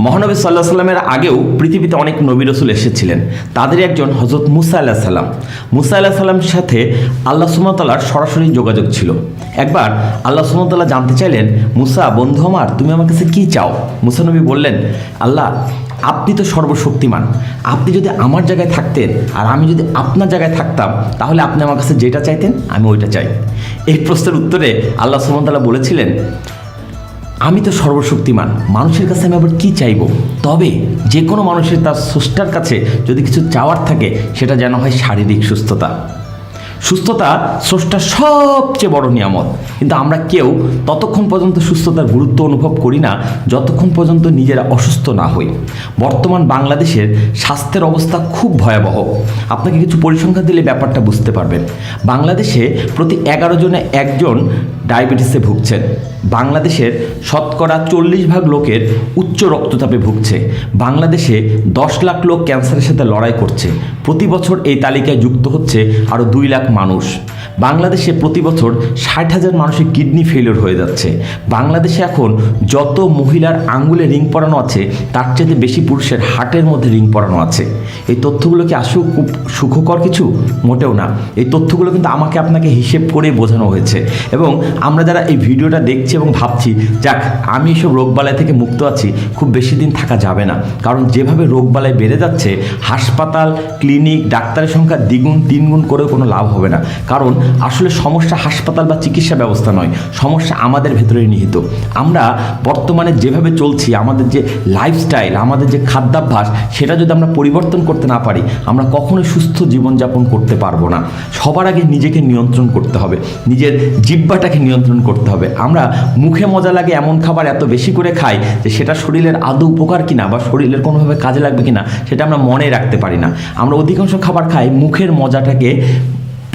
মহানবী সাল্লাল্লাহু আলাইহি সাল্লামের আগেও পৃথিবীতে অনেক নবী রাসূল এসেছিলেন। তাদের একজন হযরত মুসা আলাইহিস সালাম। মুসা আলাইহিস সালামের সাথে আল্লাহ সুবহানাহু ওয়া তাআলার সরাসরি যোগাযোগ ছিল। একবার আল্লাহ সুবহানাহু ওয়া তাআলা জানতে চাইলেন, মুসা বন্ধু আমার, তুমি আমার কাছে কি চাও? মুসা নবী বললেন, আল্লাহ আপনি তো সর্বশক্তিমান, আপনি যদি আমার জায়গায় থাকতেন আর আমি যদি আপনার জায়গায় থাকতাম, তাহলে আপনি আমার কাছে যেটা চাইতেন আমি ওইটা চাই। এই প্রশ্নের উত্তরে আল্লাহ সুবহানাহু ওয়া তাআলা বলেছিলেন, আমি তো সর্বশক্তিমান, মানুষের কাছে আমি আবার কী চাইব? তবে যে কোনো মানুষের তার স্রষ্টার কাছে যদি কিছু চাওয়ার থাকে, সেটা যেন হয় শারীরিক সুস্থতা। সুস্থতা স্রষ্টার সবচেয়ে বড় নিয়ামত, কিন্তু আমরা কেউ ততক্ষণ পর্যন্ত সুস্থতার গুরুত্ব অনুভব করি না যতক্ষণ পর্যন্ত নিজেরা অসুস্থ না হই। বর্তমান বাংলাদেশের স্বাস্থ্যের অবস্থা খুব ভয়াবহ। আপনাকে কিছু পরিসংখ্যান দিলে ব্যাপারটা বুঝতে পারবেন। বাংলাদেশে প্রতি 11 জনে একজন ডায়াবেটিসে ভুগছেন। বাংলাদেশের শতকরা 40% লোকের উচ্চ রক্তচাপে ভুগছে। বাংলাদেশে 10 লাখ লোক ক্যান্সারের সাথে লড়াই করছে। প্রতি বছর এই তালিকায় যুক্ত হচ্ছে আরও 2 লাখ মানুষ। বাংলাদেশে প্রতি বছর 60,000 মানুষের কিডনি ফেলিওর হয়ে যাচ্ছে। বাংলাদেশে এখন যত মহিলার আঙ্গুলে রিং পরানো আছে, তার চেয়ে বেশি পুরুষের হার্টের মধ্যে রিং পরানো আছে। এই তথ্যগুলো কি আসলে খুব সুখকর কিছু? মোটেও না। এই তথ্যগুলো কিন্তু আমাকে আপনাকে হিসেব করে বোঝানো হয়েছে, এবং আমরা যারা এই ভিডিওটা দেখছি এবং ভাবছি যাক আমি এসব রোগবালাই থেকে মুক্ত আছি, খুব বেশি দিন থাকা যাবে না। কারণ যেভাবে রোগবালাই বেড়ে যাচ্ছে, হাসপাতাল, ক্লিনিক, ডাক্তারের সংখ্যা দ্বিগুণ 3 গুণ করেও কোনো লাভ হবে না। কারণ আসলে সমস্যা হাসপাতাল বা চিকিৎসা ব্যবস্থা নয়, সমস্যা আমাদের ভেতরেই নিহিত। আমরা বর্তমানে যেভাবে চলছি, আমাদের যে লাইফস্টাইল, আমাদের যে খাদ্যাভ্যাস, সেটা যদি আমরা পরিবর্তন করতে না পারি, আমরা কখনোই সুস্থ জীবনযাপন করতে পারবো না। সবার আগে নিজেকে নিয়ন্ত্রণ করতে হবে, নিজের জিহ্বাটাকে নিয়ন্ত্রণ করতে হবে। আমরা মুখে মজা লাগে এমন খাবার এত বেশি করে খাই যে সেটা শরীরের আদৌ উপকার কিনা বা শরীরের কোনোভাবে কাজে লাগবে কিনা সেটা আমরা মনে রাখতে পারি না। আমরা অধিকাংশ খাবার খাই মুখের মজাটাকে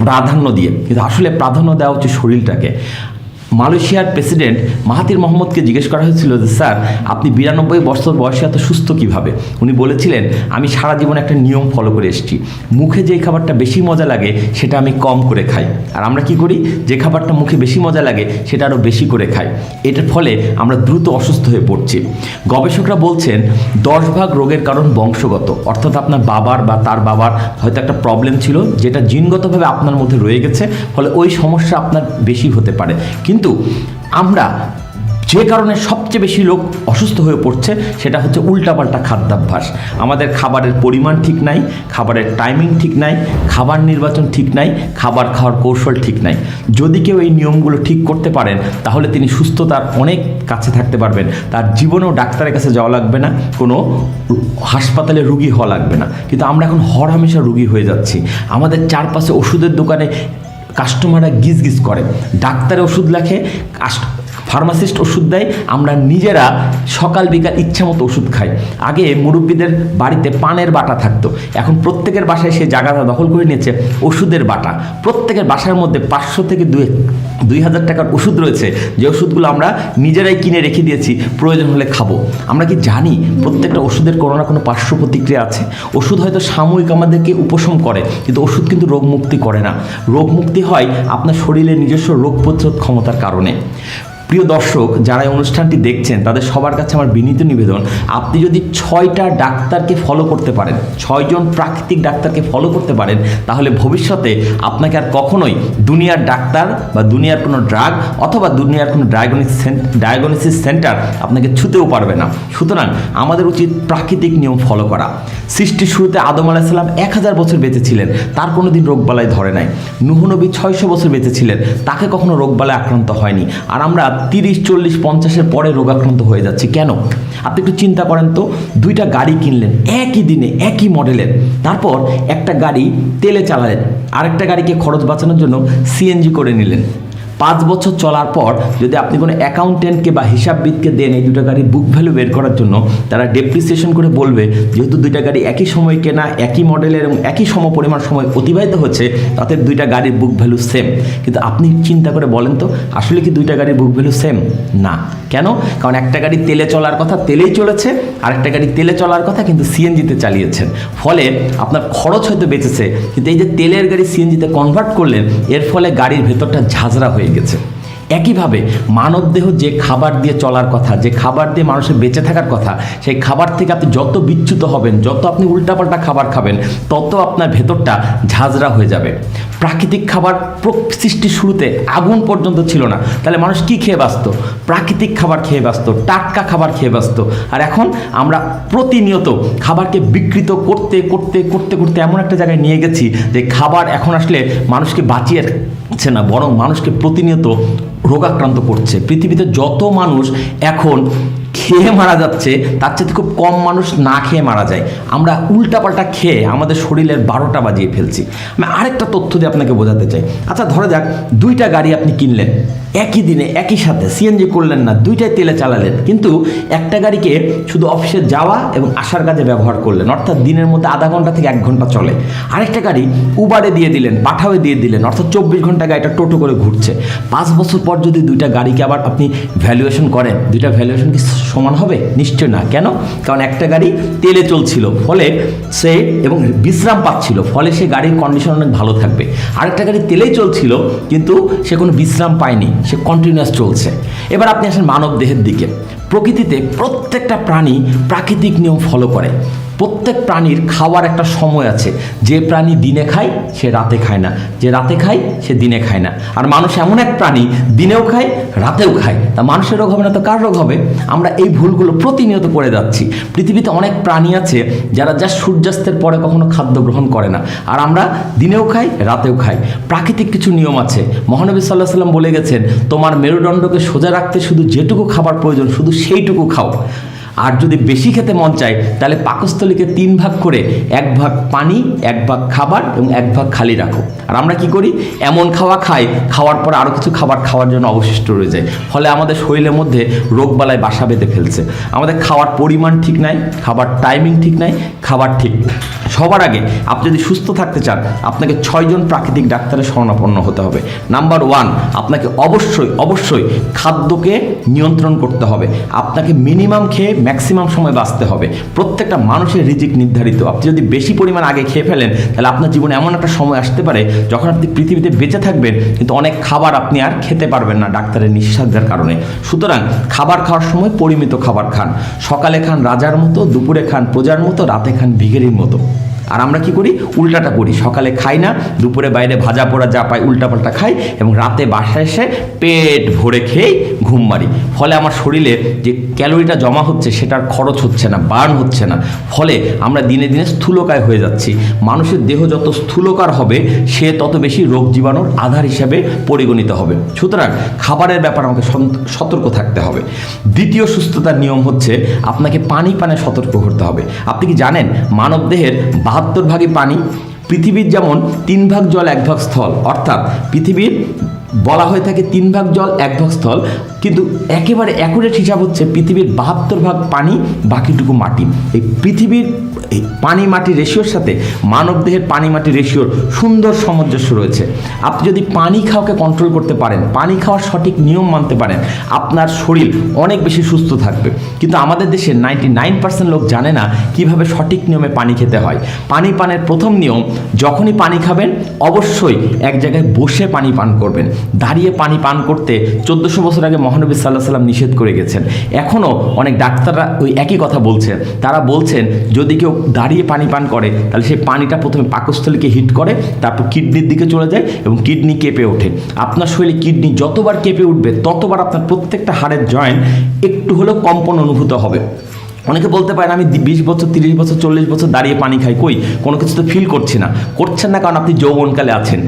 প্রাধান্য দিয়ে, কিন্তু আসলে প্রাধান্য দেওয়া হচ্ছে শরীরটাকে। মালয়েশিয়ার প্রেসিডেন্ট মাহাথির মোহাম্মদকে জিজ্ঞেস করা হয়েছিল যে স্যার আপনি 92 বছর বয়সে এত সুস্থ কিভাবে? উনি বলেছিলেন, আমি সারা জীবন একটা নিয়ম ফলো করে এসেছি, মুখে যেই খাবারটা বেশি মজা লাগে সেটা আমি কম করে খাই। আর আমরা কি করি? যে খাবারটা মুখে বেশি মজা লাগে সেটা আরও বেশি করে খাই। এটার ফলে আমরা দ্রুত অসুস্থ হয়ে পড়ছি। গবেষকরা বলছেন 10 ভাগ রোগের কারণ বংশগত, অর্থাৎ আপনার বাবার বা তার বাবার হয়তো একটা প্রবলেম ছিল যেটা জিনগতভাবে আপনার মধ্যে রয়ে গেছে, ফলে ওই সমস্যা আপনার বেশি হতে পারে। কিন্তু আমরা যে কারণে সবচেয়ে বেশি লোক অসুস্থ হয়ে পড়ছে সেটা হচ্ছে উল্টাপাল্টা খাদ্যাভ্যাস। আমাদের খাবারের পরিমাণ ঠিক নাই, খাবারের টাইমিং ঠিক নাই, খাবার নির্বাচন ঠিক নাই, খাবার খাওয়ার কৌশল ঠিক নাই। যদি কেউ এই নিয়মগুলো ঠিক করতে পারেন, তাহলে তিনি সুস্থতার অনেক কাছে থাকতে পারবেন। তার জীবনেও ডাক্তারের কাছে যাওয়া লাগবে না, কোনো হাসপাতালে রুগী হওয়া লাগবে না। কিন্তু আমরা এখন হরহামেশা রুগী হয়ে যাচ্ছি। আমাদের চারপাশে ওষুধের দোকানে কাস্টমাররা গিজ করে, ডাক্তারে ওষুধ লেখে, ফার্মাসিস্ট ওষুধ দেয়, আমরা নিজেরা সকাল বিকাল ইচ্ছা মতো ওষুধ খাই। আগে মুরব্বীদের বাড়িতে পানের বাটা থাকতো, এখন প্রত্যেকের বাসায় সেই জায়গাটা দখল করে নিয়েছে ওষুধের বাটা। প্রত্যেকের বাসার মধ্যে 500 থেকে 2000 টাকার ওষুধ রয়েছে, যে ওষুধগুলো আমরা নিজেরাই কিনে রেখে দিয়েছি, প্রয়োজন হলে খাবো। আমরা কি জানি প্রত্যেকটা ওষুধের কোনো না কোনো পার্শ্ব প্রতিক্রিয়া আছে? ওষুধ হয়তো সাময়িক আমাদেরকে উপশম করে, কিন্তু ওষুধ কিন্তু রোগ মুক্তি করে না। রোগ মুক্তি হয় আপনার শরীরের নিজস্ব রোগ প্রতিরোধ ক্ষমতার কারণে। প্রিয় দর্শক, যারা এই অনুষ্ঠানটি দেখছেন তাদের সবার কাছে আমার বিনীত নিবেদন, আপনি যদি 6টা ডাক্তারকে ফলো করতে পারেন, 6 জন প্রাকৃতিক ডাক্তারকে ফলো করতে পারেন, তাহলে ভবিষ্যতে আপনাকে আর কখনোই দুনিয়ার ডাক্তার বা দুনিয়ার কোনো ড্রাগ অথবা দুনিয়ার কোনো ডায়াগনোসিস সেন্টার আপনাকে ছুতেও পারবে না। সুতরাং আমাদের উচিত প্রাকৃতিক নিয়ম ফলো করা। সৃষ্টির শুরুতে আদম আলাইহিস সালাম 1000 বছর বেঁচে ছিলেন, তার কোনোদিন রোগবালাই ধরে নাই। নূহ নবী 600 বছর বেঁচে ছিলেন, তাকে কখনো রোগবালাই আক্রান্ত হয়নি। আর আমরা 30, 40, 50-এর পরে রোগাক্রান্ত হয়ে যাচ্ছে কেন? আপনি একটু চিন্তা করেন তো, 2টা গাড়ি কিনলেন একই দিনে একই মডেলের, তারপর একটা গাড়ি তেলে চালালেন, আরেকটা গাড়িকে খরচ বাঁচানোর জন্য সিএনজি করে নিলেন। 5 বছর চলার পর যদি আপনি কোনো অ্যাকাউন্টেন্টকে বা হিসাববিদকে দেন এই 2টা গাড়ির বুক ভ্যালু বের করার জন্য, তারা ডেপ্রিসিয়েশন করে বলবে যেহেতু 2টা গাড়ি একই সময় কেনা, একই মডেলের এবং একই সমপরিমাণ সময় অতিবাহিত হচ্ছে, তাতে 2টা গাড়ির বুক ভ্যালু সেম। কিন্তু আপনি চিন্তা করে বলেন তো, আসলে কি 2টা গাড়ির বুক ভ্যালু সেম? না। কেন? কারণ একটা গাড়ি তেলে চলার কথা তেলেই চলেছে, আর একটা গাড়ি তেলে চলার কথা কিন্তু সিএনজিতে চালিয়েছেন। ফলে আপনার খরচ হয়তো বেঁচেছে, কিন্তু এই যে তেলের গাড়ি সিএনজিতে কনভার্ট করলেন, এর ফলে গাড়ির ভেতরটা ঝাঁঝরা হয়ে গেছে। একইভাবে মানবদেহ যে খাবার দিয়ে চলার কথা, যে খাবার দিয়ে মানুষের বেঁচে থাকার কথা, সেই খাবার থেকে আপনি যত বিচ্যুত হবেন, যত আপনি উল্টাপাল্টা খাবার খাবেন, তত আপনার ভেতরটা ঝাঁঝরা হয়ে যাবে। প্রাকৃতিক খাবার সৃষ্টির শুরুতে আগুন পর্যন্ত ছিল না, তাহলে মানুষ কি খেয়ে বাঁচত? প্রাকৃতিক খাবার খেয়ে বাঁচত, টাটকা খাবার খেয়ে বাঁচত। আর এখন আমরা প্রতিনিয়ত খাবারকে বিকৃত করতে করতে করতে করতে এমন একটা জায়গায় নিয়ে গেছি যে খাবার এখন আসলে মানুষকে বাঁচিয়ে রাখছে না, বরং মানুষকে প্রতিনিয়ত রোগাক্রান্ত করছে। পৃথিবীতে যত মানুষ এখন খেয়ে মারা যাচ্ছে, তার চেয়ে খুব কম মানুষ না খেয়ে মারা যায়। আমরা উল্টাপাল্টা খেয়ে আমাদের শরীরের 12টা বাজিয়ে ফেলছি। আমি আরেকটা তথ্য দিয়ে আপনাকে বোঝাতে চাই। আচ্ছা, ধরা যাক 2টা গাড়ি আপনি কিনলেন, একই দিনে একই সাথে সিএনজি করলেন না, 2টাই তেলে চালালেন, কিন্তু একটা গাড়িকে শুধু অফিসে যাওয়া এবং আসার কাজে ব্যবহার করলেন, অর্থাৎ দিনের মধ্যে আধা ঘন্টা থেকে 1 ঘন্টা চলে। আরেকটা গাড়ি উবারে দিয়ে দিলেন, পাঠাওয়ে দিয়ে দিলেন, অর্থাৎ 24 ঘন্টা গাড়িটা টোটো করে ঘুরছে। 5 বছর পর যদি 2টা গাড়িকে আবার আপনি ভ্যালুয়েশন করেন, 2টা ভ্যালুয়েশন কি সমান হবে? নিশ্চয় না। কেন? কারণ একটা গাড়ি তেলে চলছিল, ফলে সে এবং বিশ্রাম পাচ্ছিল, ফলে সে গাড়ির কন্ডিশন অনেক ভালো থাকবে। আরেকটা গাড়ি তেলেই চলছিল, কিন্তু সে কোনো বিশ্রাম পায়নি, সে কন্টিনিউয়াস চলছে। এবার আপনি আসেন মানব দেহের দিকে। প্রকৃতিতে প্রত্যেকটা প্রাণী প্রাকৃতিক নিয়ম ফলো করে। প্রত্যেক প্রাণীর খাওয়ার একটা সময় আছে। যে প্রাণী দিনে খায় সে রাতে খায় না, যে রাতে খায় সে দিনে খায় না। আর মানুষ এমন এক প্রাণী, দিনেও খায় রাতেও খায়। তা মানুষের রোগ হবে না তো কার রোগ হবে? আমরা এই ভুলগুলো প্রতিনিয়ত করে যাচ্ছি। পৃথিবীতে অনেক প্রাণী আছে যারা যা সূর্যাস্তের পরে কখনো খাদ্য গ্রহণ করে না, আর আমরা দিনেও খাই রাতেও খাই। প্রাকৃতিক কিছু নিয়ম আছে। মহানবী সাল্লাল্লাহু আলাইহি সাল্লাম বলে গেছেন, তোমার মেরুদণ্ডকে সোজা রাখতে শুধু যেটুকু খাবার প্রয়োজন শুধু সেইটুকু খাও। আর যদি বেশি খেতে মন চায় তাহলে পাকস্থলীকে 3 ভাগ করে 1 ভাগ পানি, 1 ভাগ খাবার এবং 1 ভাগ খালি রাখো। আর আমরা কি করি? এমন খাওয়া খাই, খাওয়ার পর আরও কিছু খাবার খাওয়ার জন্য অবশিষ্ট রয়ে যায়, ফলে আমাদের শরীরের মধ্যে রোগবালাই বাসা বেঁধে ফেলছে। আমাদের খাওয়ার পরিমাণ ঠিক নাই, খাবার টাইমিং ঠিক নাই, খাবার ঠিক। সবার আগে আপনি যদি সুস্থ থাকতে চান, আপনাকে 6 জন প্রাকৃতিক ডাক্তারের শরণাপন্ন হতে হবে। নাম্বার 1, আপনাকে অবশ্যই খাদ্যকে নিয়ন্ত্রণ করতে হবে। আপনাকে মিনিমাম খেয়ে ম্যাক্সিমাম সময় বাঁচতে হবে। প্রত্যেকটা মানুষের রিজিক নির্ধারিত। আপনি যদি বেশি পরিমাণ আগে খেয়ে ফেলেন, তাহলে আপনার জীবনে এমন একটা সময় আসতে পারে যখন আপনি পৃথিবীতে বেঁচে থাকবেন, কিন্তু অনেক খাবার আপনি আর খেতে পারবেন না ডাক্তারের নিষেধাজ্ঞার কারণে। সুতরাং খাবার খাওয়ার সময় পরিমিত খাবার খান। সকালে খান রাজার মতো, দুপুরে খান প্রজার মতো, রাতে খান ভিখারির মতো। আর আমরা কি করি? উল্টাটা করি। সকালে খাই না, দুপুরে বাইরে ভাজা পোড়া যা পাই উল্টাপাল্টা খাই, এবং রাতে বাসায় এসে পেট ভরে খেয়েই ঘুম মারি। ফলে আমার শরীরে যে ক্যালোরিটা জমা হচ্ছে সেটার খরচ হচ্ছে না, বার্ন হচ্ছে না। ফলে আমরা দিনে দিনে স্থূলকায় হয়ে যাচ্ছি। মানুষের দেহ যত স্থূলকার হবে, সে তত বেশি রোগ জীবাণুর আধার হিসাবে পরিগণিত হবে। সুতরাং খাবারের ব্যাপারে আমাকে সতর্ক থাকতে হবে। দ্বিতীয় সুস্থতার নিয়ম হচ্ছে আপনাকে পানি পানে সতর্ক করতে হবে। আপনি কি জানেন মানবদেহের 72 ভাগই পানি? পৃথিবীর যেমন 3 ভাগ জল 1 ভাগ স্থল, অর্থাৎ পৃথিবীর বলা হয়ে থাকে 3 ভাগ জল 1 ভাগ স্থল, কিন্তু একেবারে অ্যাকুরেট হিসাব হচ্ছে পৃথিবীর 72 ভাগ পানি, বাকিটুকু মাটি। এই পৃথিবীর এই পানি মাটি রেশিওর সাথে মানবদেহের পানি মাটি রেশিওর সুন্দর সামঞ্জস্য রয়েছে। আপনি যদি পানি খাওয়াকে কন্ট্রোল করতে পারেন, পানি খাওয়ার সঠিক নিয়ম মানতে পারেন, আপনার শরীর অনেক বেশি সুস্থ থাকবে। কিন্তু আমাদের দেশে 99% লোক জানে না কিভাবে সঠিক নিয়মে পানি খেতে হয়। পানি পানের প্রথম নিয়ম, যখনই পানি খাবেন অবশ্যই এক জায়গায় বসে পানি পান করবেন। দাঁড়িয়ে পানি পান করতে 1400 বছর আগে মহানবী সাল্লাল্লাহু আলাইহি সাল্লাম নিষেধ করে গেছেন। এখনও অনেক ডাক্তাররা ওই একই কথা বলছেন। তারা বলছেন যদি কেউ দাঁড়িয়ে পানি পান করে তাহলে সেই পানিটা প্রথমে পাকস্থলীকে হিট করে, তারপর কিডনির দিকে চলে যায় এবং কিডনি কেঁপে ওঠে। আপনার শরীরে কিডনি যতবার কেঁপে উঠবে ততবার আপনার প্রত্যেকটা হাড়ের জয়েন্ট একটু হলেও কম্পন অনুভূত হবে। অনেকে বলতে পারেন আমি 20 বছর 30 বছর 40 বছর দাঁড়িয়ে পানি খাই, কই কোনো কিছু তো ফিল করছি না। করছেন না কারণ আপনি যৌবনকালে আছেন।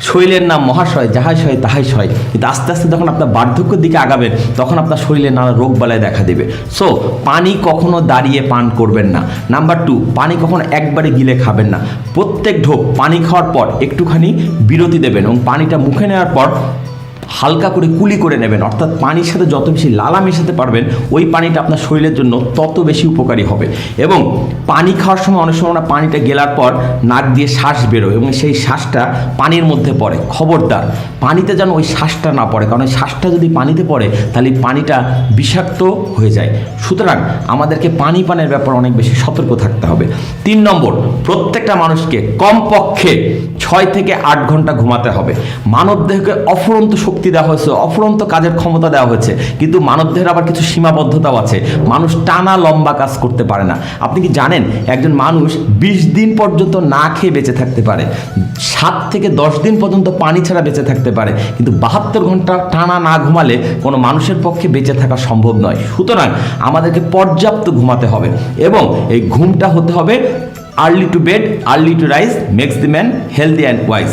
শরীরের নাম মহাশয়, যাহাই সয় তাহাই সয়। কিন্তু আস্তে আস্তে যখন আপনার বার্ধক্যের দিকে আগাবেন তখন আপনার শরীরে নানা রোগ বালাই দেখা দেবে। সো পানি কখনো দাঁড়িয়ে পান করবেন না। নাম্বার 2, পানি কখনো একবারে গিলে খাবেন না। প্রত্যেক ঢোক পানি খাওয়ার পর একটুখানি বিরতি দেবেন এবং পানিটা মুখে নেওয়ার পর হালকা করে কুলি করে নেবেন, অর্থাৎ পানির সাথে যত বেশি লালা মেশাতে পারবেন ওই পানিটা আপনার শরীরের জন্য তত বেশি উপকারী হবে। এবং পানি খাওয়ার সময় অনেক সময় আমরা পানিটা গেলার পর নাক দিয়ে শ্বাস বেরোয় এবং সেই শ্বাসটা পানির মধ্যে পড়ে। খবরদার পানিতে যেন ওই শ্বাসটা না পড়ে, কারণ ওই শ্বাসটা যদি পানিতে পড়ে তাহলে পানিটা বিষাক্ত হয়ে যায়। সুতরাং আমাদেরকে পানি পানের ব্যাপারে অনেক বেশি সতর্ক থাকতে হবে। 3 নম্বর, প্রত্যেকটা মানুষকে কমপক্ষে 6 থেকে 8 ঘন্টা ঘুমাতে হবে। মানবদেহকে অফুরন্ত শক্তি দেওয়া হয়েছে, অফুরন্ত কাজের ক্ষমতা দেওয়া হয়েছে, কিন্তু মানবদেহের আবার কিছু সীমাবদ্ধতাও আছে। মানুষ টানা লম্বা কাজ করতে পারে না। আপনি কি জানেন একজন মানুষ 20 দিন পর্যন্ত না খেয়ে বেঁচে থাকতে পারে, 7 থেকে 10 দিন পর্যন্ত পানি ছাড়া বেঁচে থাকতে পারে, কিন্তু 72 ঘন্টা টানা না ঘুমালে কোনো মানুষের পক্ষে বেঁচে থাকা সম্ভব নয়। সুতরাং আমাদেরকে পর্যাপ্ত ঘুমাতে হবে এবং এই ঘুমটা হতে হবে early to bed early to rise makes the man healthy and wise.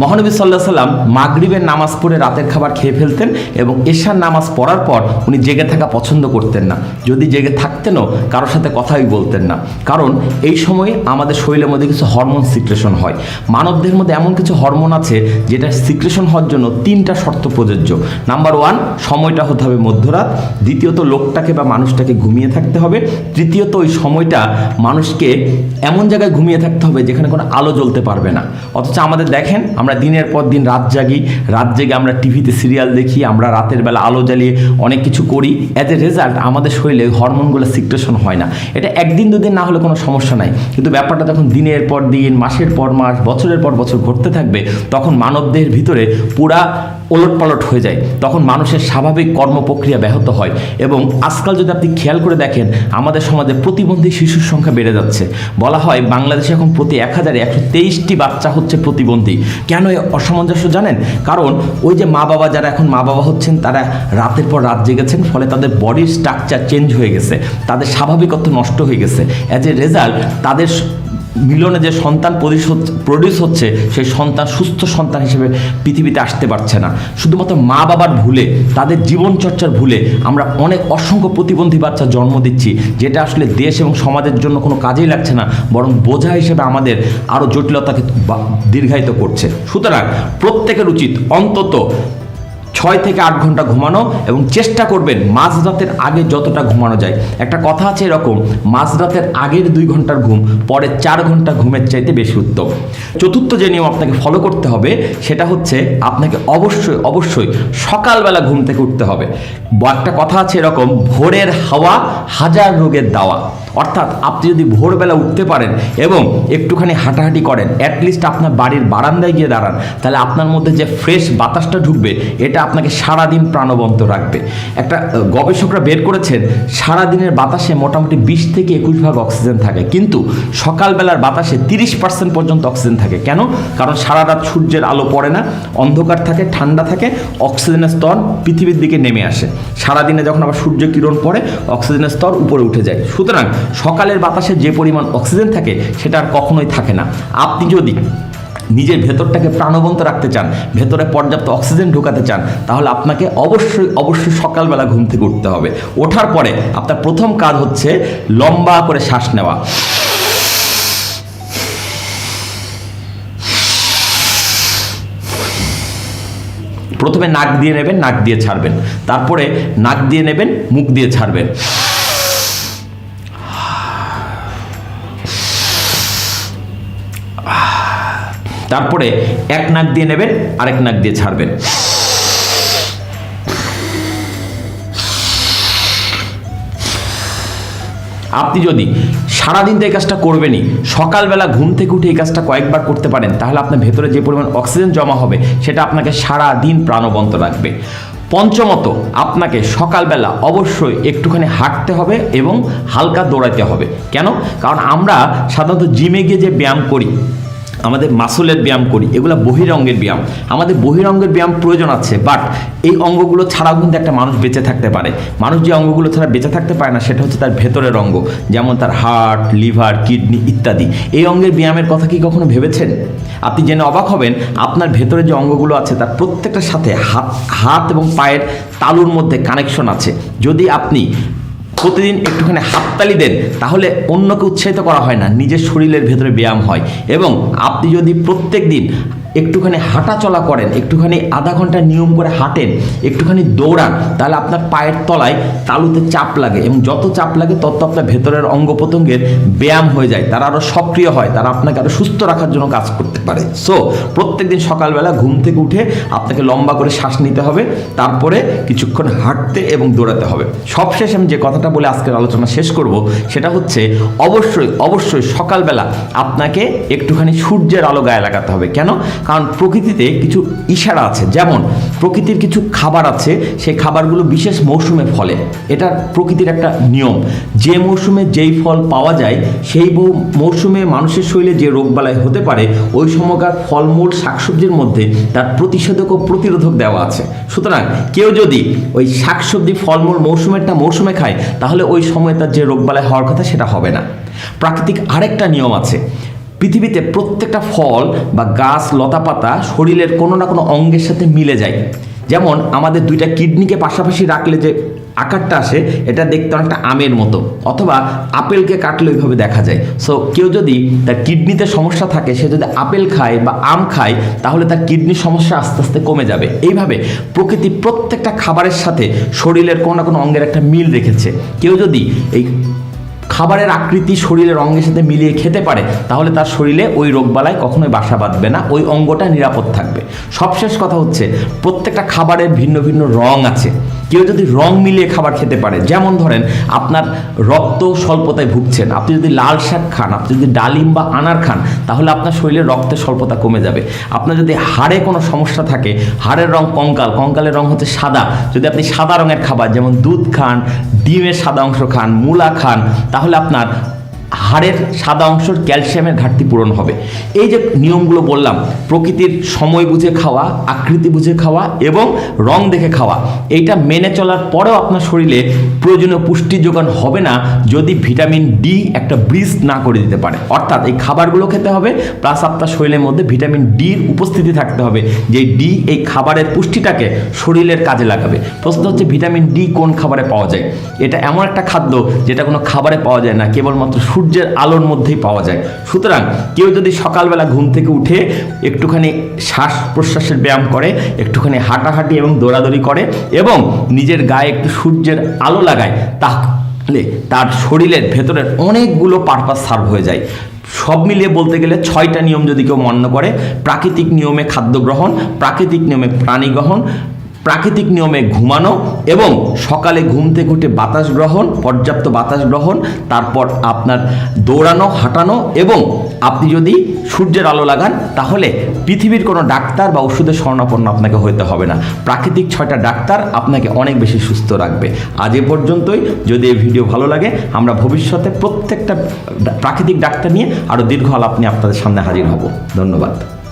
মহানবী সাল্লাল্লাহু আলাইহি সাল্লাম মাগরিবের নামাজ পড়ে রাতের খাবার খেয়ে ফেলতেন এবং এশার নামাজ পড়ার পর উনি জেগে থাকা পছন্দ করতেন না। যদি জেগে থাকতেনও কারোর সাথে কথাই বলতেন না, কারণ এই সময়ে আমাদের শরীরের মধ্যে কিছু হরমোন সিক্রেশন হয়। মানবদের মধ্যে এমন কিছু হরমোন আছে যেটা সিক্রেশন হওয়ার জন্য 3টা শর্ত প্রযোজ্য। নাম্বার 1, সময়টা হতে হবে মধ্যরাত। দ্বিতীয়ত, লোকটাকে বা মানুষটাকে ঘুমিয়ে থাকতে হবে। তৃতীয়ত, ওই সময়টা মানুষকে এমন জায়গায় ঘুমিয়ে থাকতে হবে যেখানে কোনো আলো জ্বলতে পারবে না। অথচ আমাদের দেখেন, আমরা দিনের পর দিন রাত জাগি, রাত জেগে আমরা টিভিতে সিরিয়াল দেখি, আমরা রাতের বেলা আলো জ্বালিয়ে অনেক কিছু করি। অ্যাজ এ রেজাল্ট আমাদের শরীরে হরমোনগুলো সিক্রেশন হয় না। এটা 1 দিন 2 দিন না হলে কোনো সমস্যা নাই, কিন্তু ব্যাপারটা যখন দিনের পর দিন, মাসের পর মাস, বছরের পর বছর ঘটতে থাকবে, তখন মানবদেহের ভিতরে পুরা ওলটপালট হয়ে যায়। তখন মানুষের স্বাভাবিক কর্মপ্রক্রিয়া ব্যাহত হয়। এবং আজকাল যদি আপনি খেয়াল করে দেখেন, আমাদের সমাজে প্রতিবন্ধী শিশুর সংখ্যা বেড়ে যাচ্ছে। বলা হয় বাংলাদেশে এখন প্রতি 1000-123টি বাচ্চা হচ্ছে প্রতিবন্ধী। কেন এই অসামঞ্জস্য জানেন? কারণ ওই যে মা বাবা, যারা এখন মা বাবা হচ্ছেন, তারা রাতের পর রাত জেগেছেন, ফলে তাদের বডির স্ট্রাকচার চেঞ্জ হয়ে গেছে, তাদের স্বাভাবিকত্ব নষ্ট হয়ে গেছে। অ্যাজ এ রেজাল্ট তাদের মিলনে যে সন্তান প্রডিউস হচ্ছে, সেই সন্তান সুস্থ সন্তান হিসেবে পৃথিবীতে আসতে পারছে না। শুধুমাত্র মা বাবার ভুলে, তাদের জীবনচর্চার ভুলে আমরা অনেক অসংখ্য প্রতিবন্ধী বাচ্চা জন্ম দিচ্ছি, যেটা আসলে দেশ এবং সমাজের জন্য কোনো কাজেই লাগছে না, বরং বোঝা হিসেবে আমাদের আরও জটিলতাকে দীর্ঘায়িত করছে। সুতরাং প্রত্যেকের উচিত অন্তত 6 থেকে 8 ঘন্টা ঘুমানো এবং চেষ্টা করবেন মাঝরাতের আগে যতটা ঘুমানো যায়। একটা কথা আছে এরকম, মাঝরাতের আগের 2 ঘন্টার ঘুম পরে 4 ঘন্টা ঘুমের চাইতে বেশি উত্তম। চতুর্থ যে নিয়ম আপনাকে ফলো করতে হবে সেটা হচ্ছে আপনাকে অবশ্যই সকালবেলা ঘুম থেকে উঠতে হবে। একটা কথা আছে এরকম, ভোরের হাওয়া হাজার রোগের দাওয়া। অর্থাৎ আপনি যদি ভোরবেলা উঠতে পারেন এবং একটুখানি হাঁটাহাঁটি করেন, অ্যাটলিস্ট আপনার বাড়ির বারান্দায় গিয়ে দাঁড়ান, তাহলে আপনার মধ্যে যে ফ্রেশ বাতাসটা ঢুকবে, এটা আপনাকে সারাদিন প্রাণবন্ত রাখবে। একটা গবেষকরা বের করেছেন, সারাদিনের বাতাসে মোটামুটি 20 থেকে 21 ভাগ অক্সিজেন থাকে, কিন্তু সকালবেলার বাতাসে 30% পর্যন্ত অক্সিজেন থাকে। কেন? কারণ সারা রাত সূর্যের আলো পড়ে না, অন্ধকার থাকে, ঠান্ডা থাকে, অক্সিজেনের স্তর পৃথিবীর দিকে নেমে আসে। সারাদিনে যখন আবার সূর্য কিরণ পড়ে, অক্সিজেনের স্তর উপরে উঠে যায়। সুতরাং সকালের বাতাসে যে পরিমাণ অক্সিজেন থাকে সেটা আর কখনোই থাকে না। আপনি যদি নিজের ভেতরটাকে প্রাণবন্ত রাখতে চান, ভেতরে পর্যাপ্ত অক্সিজেন ঢোকাতে চান, তাহলে আপনাকে অবশ্যই সকালবেলা ঘুম থেকে উঠতে হবে। ওঠার পরে আপনার প্রথম কাজ হচ্ছে লম্বা করে শ্বাস নেওয়া। প্রথমে নাক দিয়ে নেবেন, নাক দিয়ে ছাড়বেন, তারপরে নাক দিয়ে নেবেন, মুখ দিয়ে ছাড়বেন। তারপরে এক নাক দিয়ে নেবেন, আরেক নাক দিয়ে ছাড়বেন। আপনি যদি সারাদিন তো এই কাজটা করবেনই, সকালবেলা ঘুম থেকে উঠে এই কাজটা কয়েকবার করতে পারেন, তাহলে আপনার ভেতরে যে পরিমাণ অক্সিজেন জমা হবে সেটা আপনাকে সারাদিন প্রাণবন্ত রাখবে। পঞ্চমত, আপনাকে সকালবেলা অবশ্যই একটুখানি হাঁটতে হবে এবং হালকা দৌড়াতে হবে। কেন? কারণ আমরা সাধারণত জিমে গিয়ে যে ব্যায়াম করি, আমাদের মাসলের ব্যায়াম করি, এগুলো বহিরঙ্গের ব্যায়াম। আমাদের বহিরঙ্গের ব্যায়াম প্রয়োজন আছে, বাট এই অঙ্গগুলো ছাড়াও কিন্তু একটা মানুষ বেঁচে থাকতে পারে। মানুষ যে অঙ্গগুলো ছাড়া বেঁচে থাকতে পারে না সেটা হচ্ছে তার ভেতরের অঙ্গ, যেমন তার হার্ট, লিভার, কিডনি ইত্যাদি। এই অঙ্গের ব্যায়ামের কথা কি কখনো ভেবেছেন? আপনি জেনে অবাক হবেন, আপনার ভেতরে যে অঙ্গগুলো আছে তার প্রত্যেকটার সাথে হাত এবং পায়ের তালুর মধ্যে কানেকশন আছে। যদি আপনি প্রতিদিন একটুখানি হাততালি দেন, তাহলে অন্যকে উৎসাহিত করা হয় না, নিজের শরীরের ভেতরে ব্যায়াম হয়। এবং আপনি যদি প্রত্যেক দিন একটুখানি হাঁটা চলা করেন, একটুখানি আধা ঘন্টা নিয়ম করে হাঁটেন, একটুখানি দৌড়ান, তাহলে আপনার পায়ের তলায় তালুতে চাপ লাগে এবং যত চাপ লাগে তত আপনার ভেতরের অঙ্গ প্রত্যঙ্গের ব্যায়াম হয়ে যায়, তারা আরও সক্রিয় হয়, তারা আপনাকে আরও সুস্থ রাখার জন্য কাজ করতে পারে। সো প্রত্যেকদিন সকালবেলা ঘুম থেকে উঠে আপনাকে লম্বা করে শ্বাস নিতে হবে, তারপরে কিছুক্ষণ হাঁটতে এবং দৌড়াতে হবে। সবশেষ আমি যে কথাটা বলে আজকের আলোচনা শেষ করব সেটা হচ্ছে অবশ্যই সকালবেলা আপনাকে একটুখানি সূর্যের আলো গায়ে লাগাতে হবে। কেন? কারণ প্রকৃতিতে কিছু ইশারা আছে, যেমন প্রকৃতির কিছু খাবার আছে, সেই খাবারগুলো বিশেষ মৌসুমে ফলে, এটা প্রকৃতির একটা নিয়ম। যে মৌসুমে যেই ফল পাওয়া যায় সেই মৌসুমে মানুষের শরীরে যে রোগবালাই হতে পারে ওই সময়কার ফলমূল শাকসবজির মধ্যে তার প্রতিষেধক ও প্রতিরোধক দেওয়া আছে। সুতরাং কেউ যদি ওই শাকসবজি ফলমূল মৌসুমে খায় তাহলে ওই সময় তার যে রোগবালাই হওয়ার কথা সেটা হবে না। প্রাকৃতিক আরেকটা নিয়ম আছে, পৃথিবীতে প্রত্যেকটা ফল বা গাছ লতাপাতা শরীরের কোনো না কোনো অঙ্গের সাথে মিলে যায়। যেমন আমাদের দুইটা কিডনিকে পাশাপাশি রাখলে যে আকারটা আসে এটা দেখতে অনেকটা আমের মতো, অথবা আপেলকে কাটলে ওইভাবে দেখা যায়। সো কেউ যদি তার কিডনিতে সমস্যা থাকে, সে যদি আপেল খায় বা আম খায় তাহলে তার কিডনির সমস্যা আস্তে আস্তে কমে যাবে। এইভাবে প্রকৃতি প্রত্যেকটা খাবারের সাথে শরীরের কোনো না কোনো অঙ্গের একটা মিল রেখেছে। কেউ যদি এই খাবারের আকৃতি শরীরের অঙ্গের সাথে মিলিয়ে খেতে পারে তাহলে তার শরীরে ওই রোগবালাই কখনোই বাসা বাঁধবে না, ওই অঙ্গটা নিরাপদ থাকবে। সবশেষ কথা হচ্ছে প্রত্যেকটা খাবারের ভিন্ন ভিন্ন রং আছে। কেউ যদি রং মিলিয়ে খাবার খেতে পারে, যেমন ধরেন আপনার রক্ত স্বল্পতায় ভুগছেন, আপনি যদি লাল শাক খান, আপনি যদি ডালিম বা আনার খান তাহলে আপনার শরীরে রক্তের স্বল্পতা কমে যাবে। আপনার যদি হাড়ে কোনো সমস্যা থাকে, হাড়ের রং কঙ্কালের রং হচ্ছে সাদা, যদি আপনি সাদা রঙের খাবার যেমন দুধ খান, ডিমের সাদা অংশ খান, মূলা খান, তাহলে আপনার হাড়ের সাদা অংশের ক্যালসিয়ামের ঘাটতি পূরণ হবে। এই যে নিয়মগুলো বললাম, প্রকৃতির সময় বুঝে খাওয়া, আকৃতি বুঝে খাওয়া এবং রং দেখে খাওয়া, এইটা মেনে চলার পরেও আপনার শরীরে প্রয়োজনীয় পুষ্টি যোগান হবে না যদি ভিটামিন ডি একটা ব্রিজ না করে দিতে পারে। অর্থাৎ এই খাবারগুলো খেতে হবে প্লাস আপনার শরীরের মধ্যে ভিটামিন ডির উপস্থিতি থাকতে হবে, যে ডি এই খাবারের পুষ্টিটাকে শরীরের কাজে লাগাবে। প্রশ্ন হচ্ছে ভিটামিন ডি কোন খাবারে পাওয়া যায়? এটা এমন একটা খাদ্য যেটা কোনো খাবারে পাওয়া যায় না, কেবলমাত্র সূর্যের আলোর মধ্যেই পাওয়া যায়। সুতরাং কেউ যদি সকালবেলা ঘুম থেকে উঠে একটুখানি শ্বাস প্রশ্বাসের ব্যায়াম করে, একটুখানি হাঁটাহাঁটি এবং দৌড়াদৌড়ি করে এবং নিজের গায়ে একটু সূর্যের আলো লাগায়, তাহলে তার শরীরের ভেতরের অনেকগুলো পারপাস সার্ভ হয়ে যায়। সব মিলিয়ে বলতে গেলে 6টা নিয়ম যদি কেউ মান্য করে, প্রাকৃতিক নিয়মে খাদ্য গ্রহণ, প্রাকৃতিক নিয়মে প্রাণী গ্রহণ, প্রাকৃতিক নিয়মে ঘুমানো এবং সকালে ঘুম থেকে উঠে বাতাস গ্রহণ, পর্যাপ্ত বাতাস গ্রহণ, তারপর আপনার দৌড়ানো, হাঁটানো এবং আপনি যদি সূর্যের আলো লাগান তাহলে পৃথিবীর কোনো ডাক্তার বা ওষুধের শরণাপন্ন আপনাকে হতে হবে না। প্রাকৃতিক 6টা ডাক্তার আপনাকে অনেক বেশি সুস্থ রাখবে। আজ এ পর্যন্তই। যদি এই ভিডিও ভালো লাগে, আমরা ভবিষ্যতে প্রত্যেকটা প্রাকৃতিক ডাক্তার নিয়ে আরও দীর্ঘ আলাপ নিয়ে আপনাদের সামনে হাজির হব। ধন্যবাদ।